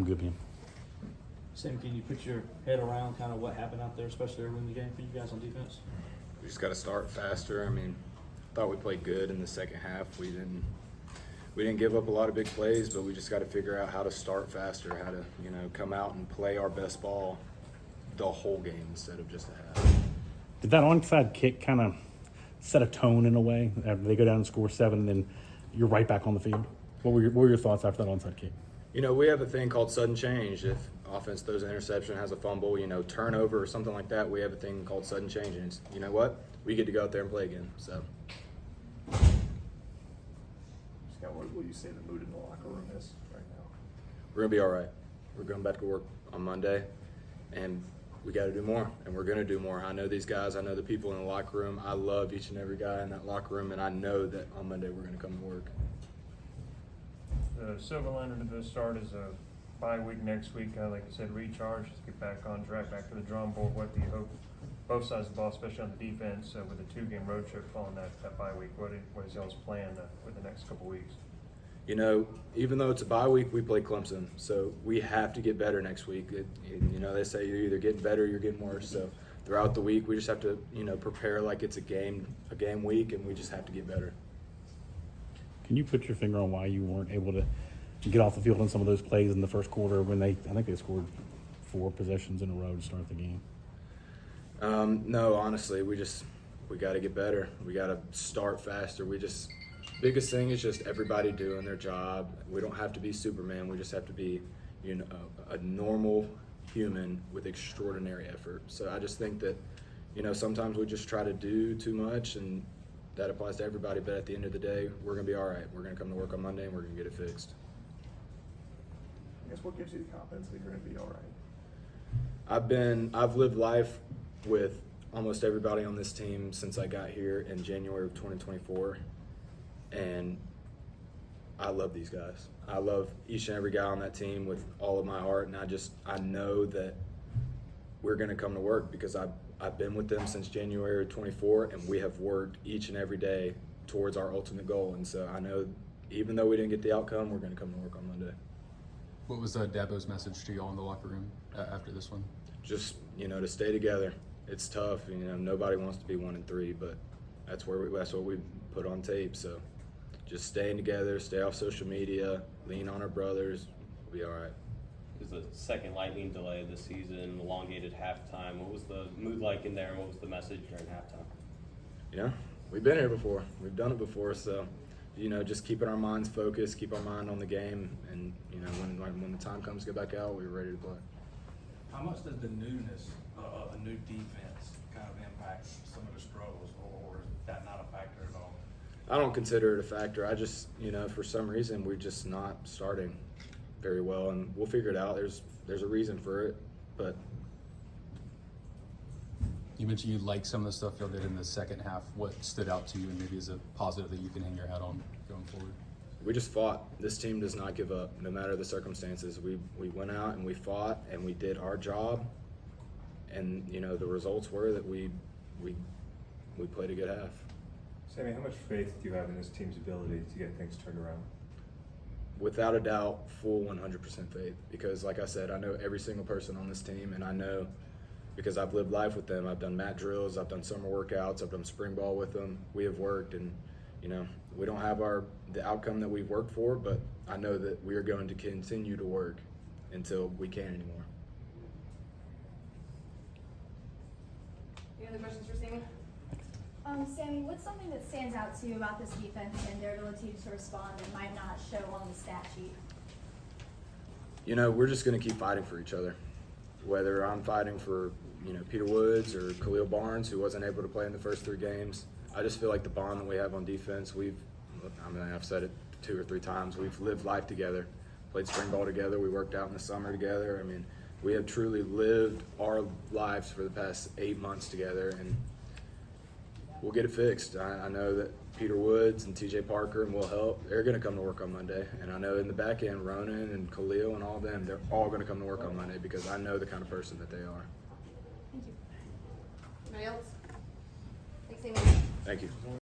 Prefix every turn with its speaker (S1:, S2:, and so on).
S1: I'm good, man.
S2: Sam, can you put your head around kind of what happened out there, especially early in the game for you guys on defense?
S3: We just got to start faster. I mean, I thought we played good in the second half. We didn't give up a lot of big plays, but we just got to figure out how to start faster, how to come out and play our best ball the whole game instead of just a half.
S1: Did that onside kick kind of set a tone in a way after they go down and score 7, and then you're right back on the field? What were your thoughts after that onside kick?
S3: We have a thing called sudden change. If offense throws an interception, has a fumble, turnover or something like that, we have a thing called sudden change. And it's, you know what? We get to go out there and play again. So.
S4: Scott, what will you say the mood in the locker room is right now?
S3: We're going to be all right. We're going back to work on Monday, and we got to do more, and we're going to do more. I know these guys. I know the people in the locker room. I love each and every guy in that locker room, and I know that on Monday we're going to come to work.
S5: The silver lining to the start is a bye week next week. Like you said, recharge, just get back on track, back to the drawing board. What do you hope, both sides of the ball, especially on the defense, with a 2-game road trip following that bye week? What is y'all's plan for the next couple weeks?
S3: Even though it's a bye week, we play Clemson, so we have to get better next week. They say you're either getting better or you're getting worse. So throughout the week, we just have to, prepare like it's a game week, and we just have to get better.
S1: Can you put your finger on why you weren't able to get off the field on some of those plays in the first quarter when I think they scored 4 possessions in a row to start the game?
S3: No, honestly, we got to get better. We got to start faster. Biggest thing is just everybody doing their job. We don't have to be Superman. We just have to be, a normal human with extraordinary effort. So I just think that, sometimes we just try to do too much, and that applies to everybody. But at the end of the day, we're going to be all right. We're going to come to work on Monday, and we're going to get it fixed.
S4: I guess what gives you the confidence that you're going to be all right?
S3: I've lived life with almost everybody on this team since I got here in January of 2024. And I love these guys. I love each and every guy on that team with all of my heart, and I know that we're going to come to work because I've been with them since January 24, and we have worked each and every day towards our ultimate goal. And so I know even though we didn't get the outcome, we're going to come to work on Monday.
S6: What was Dabo's message to you all in the locker room after this one?
S3: Just, to stay together. It's tough. Nobody wants to be 1-3, but that's what we put on tape. So just staying together, stay off social media, lean on our brothers, we'll be all right.
S7: It was the second lightning delay this season, elongated halftime. What was the mood like in there, and what was the message during halftime?
S3: We've been here before. We've done it before, so, just keeping our minds focused, keep our mind on the game, and, when the time comes to get back out, we're ready to play.
S8: How much does the newness of a new defense kind of impact some of the struggles, or is that not a factor at all?
S3: I don't consider it a factor. I just, for some reason, we're just not starting very well, and we'll figure it out. There's a reason for it, but.
S6: You mentioned you like some of the stuff y'all did in the second half. What stood out to you and maybe is a positive that you can hang your hat on going forward?
S3: We just fought. This team does not give up, no matter the circumstances. We went out and we fought and we did our job, and the results were that we played a good half.
S4: Sammy, how much faith do you have in this team's ability to get things turned around?
S3: Without a doubt, full 100% faith. Because, like I said, I know every single person on this team, and I know because I've lived life with them. I've done mat drills, I've done summer workouts, I've done spring ball with them. We have worked, and we don't have the outcome that we've worked for, but I know that we are going to continue to work until we can't anymore.
S9: Any other questions for Sammy? Sammy, what's something that stands out to you about this defense and their ability to respond that might not show on the stat sheet?
S3: We're just going to keep fighting for each other. Whether I'm fighting for, Peter Woods or Khalil Barnes, who wasn't able to play in the first 3 games. I just feel like the bond that we have on defense, I've said it 2 or 3 times, we've lived life together, played spring ball together, we worked out in the summer together. We have truly lived our lives for the past 8 months together, and we'll get it fixed. I know that Peter Woods and TJ Parker and Will Help, they're going to come to work on Monday. And I know in the back end, Ronan and Khalil and all of them, they're all going to come to work on Monday because I know the kind of person that they are.
S9: Thank you. Anybody else? Thanks, Sammy.
S3: Thank you.